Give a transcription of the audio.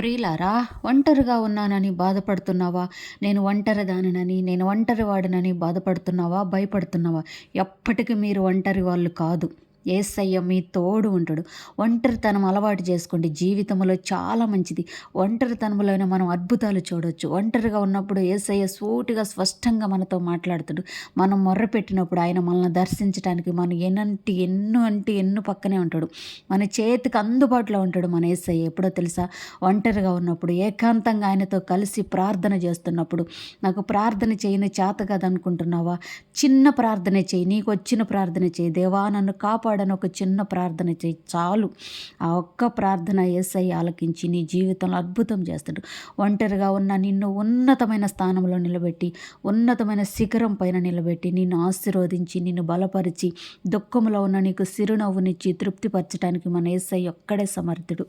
ప్రియులారా, ఒంటరిగా ఉన్నానని బాధపడుతున్నావా? నేను ఒంటరిదానినని, నేను ఒంటరి వాడినని బాధపడుతున్నావా? భయపడుతున్నావా? ఎప్పటికి మీరు ఒంటరి వాళ్ళు కాదు. యేసయ్య మీ తోడు ఉంటాడు. ఒంటరితనం అలవాటు చేసుకోండి. జీవితంలో చాలా మంచిది. ఒంటరితనంలోనే మనం అద్భుతాలు చూడొచ్చు. ఒంటరిగా ఉన్నప్పుడు యేసయ్య సూటిగా స్పష్టంగా మనతో మాట్లాడుతాడు. మనం మొర్రపెట్టినప్పుడు ఆయన మనల్ని దర్శించడానికి మన ఎన్ను పక్కనే ఉంటాడు. మన చేతికి అందుబాటులో ఉంటాడు మన యేసయ్య. ఎప్పుడో తెలుసా? ఒంటరిగా ఉన్నప్పుడు, ఏకాంతంగా ఆయనతో కలిసి ప్రార్థన చేస్తున్నప్పుడు, నాకు ప్రార్థన చేయని చేత కదనుకుంటున్నావా? చిన్న ప్రార్థన చేయి. నీకు వచ్చిన ప్రార్థన చేయి. దేవా నన్ను కాపాడని ఒక చిన్న ప్రార్థన చేయి చాలు. ఆ ఒక్క ప్రార్థన యేసయ్య ఆలకించి నీ జీవితంలో అద్భుతం చేస్తాడు. ఒంటరిగా ఉన్న నిన్ను ఉన్నతమైన స్థానంలో నిలబెట్టి, ఉన్నతమైన శిఖరం పైన నిలబెట్టి, నిన్ను ఆశీర్వదించి, నిన్ను బలపరిచి, దుఃఖంలో ఉన్న నీకు చిరునవ్వునిచ్చి తృప్తిపరచడానికి మన యేసయ్య ఒక్కడే సమర్థుడు.